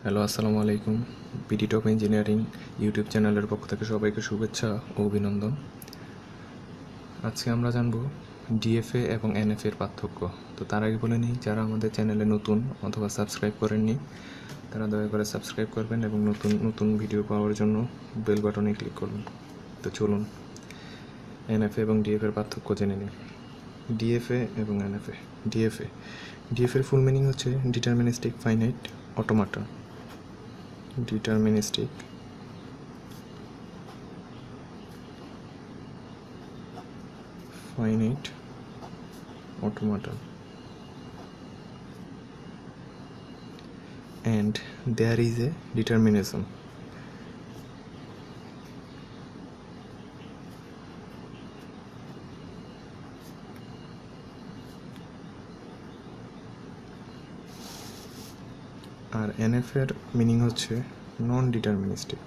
Hello, আসসালামু আলাইকুম। PT top engineering YouTube চ্যানেলের পক্ষ থেকে সবাইকে শুভেচ্ছা ও অভিনন্দন। আজকে আমরা জানব ডিএফএ এবং এনএফএ এর পার্থক্য। তো তার আগে বলে নিই, যারা আমাদের চ্যানেলে নতুন অথবা সাবস্ক্রাইব করেননি তারা দয়া করে সাবস্ক্রাইব করবেন এবং নতুন নতুন ভিডিও পাওয়ার জন্য বেল বাটনে ক্লিক করুন। তো চলুন এনএফএ এবং ডিএফএ এর পার্থক্য জেনে নিই। ডিএফএ এবং এনএফএ। ডিএফএ এর ফুল মিনিং হচ্ছে deterministic finite automata. deterministic finite automata, and there is a determinism. আর এনএফ এর মিনিং হচ্ছে non deterministic.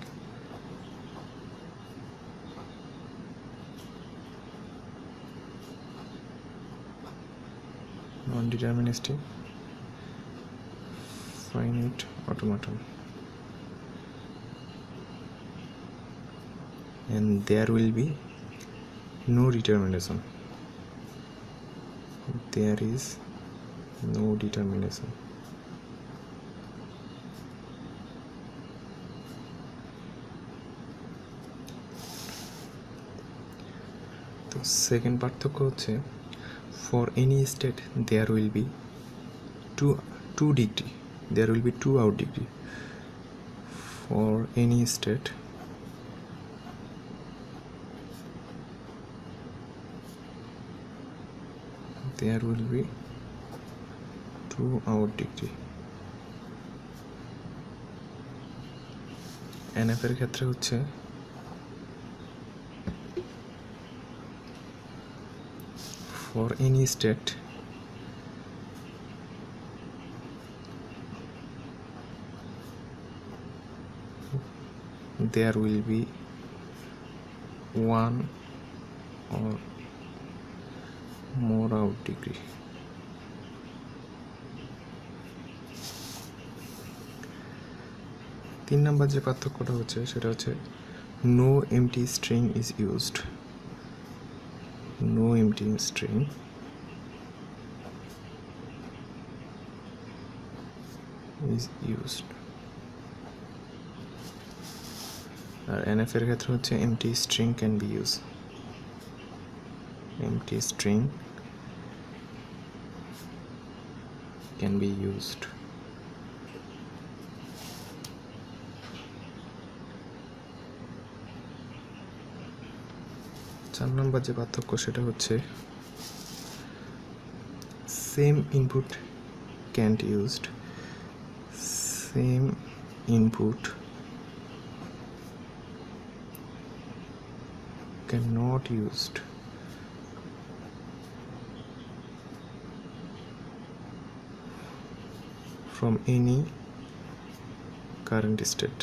Non-deterministic finite automaton, and there will be no determinism. There is no determinism. তো second পার্থক্য হচ্ছে for any state there will be two degree, there will be two out degree. For any state there will be two out degree. NF এর ক্ষেত্রে হচ্ছে for any state there will be one or more out degree. তিন number যে পার্থক্যটা হচ্ছে সেটা হচ্ছে no empty string is used. No empty string is used. আর এনএফ এর ক্ষেত্রে হচ্ছে empty string can be used. Empty string can be used. চার নম্বর যে পার্থক্য সেটা হচ্ছে same input can't used. Same input cannot used from any current state.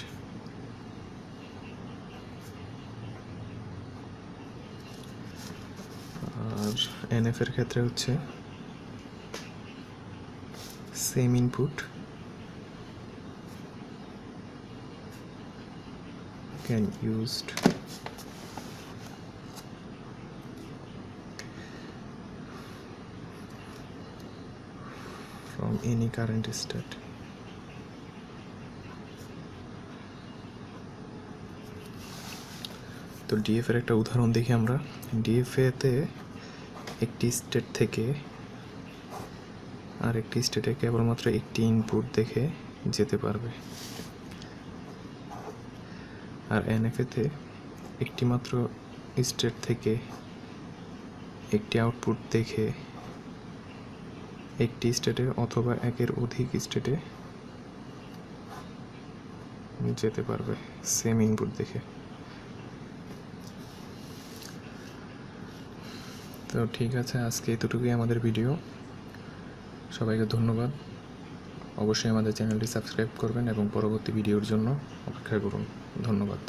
আর এনএফ এর ক্ষেত্রে হচ্ছে same input can used from any current state. তো ডিএফ এর একটা উদাহরণ দেখি আমরা। ডিএফএ তে একটি স্টেট থেকে আর একটি স্টেটে কেবলমাত্র একটি ইনপুট দেখে যেতে পারবে, আর এনএফএ তে একটি মাত্র স্টেট থেকে একটি আউটপুট দেখে একটি স্টেটে অথবা একের অধিক স্টেটে যেতে পারবে সেম ইনপুট দেখে। তো ঠিক আছে, আজকে এতটুকুই আমাদের ভিডিও। সবাইকে ধন্যবাদ। অবশ্যই আমাদের চ্যানেলটি সাবস্ক্রাইব করবেন এবং পরবর্তী ভিডিওর জন্য অপেক্ষা করুন। ধন্যবাদ।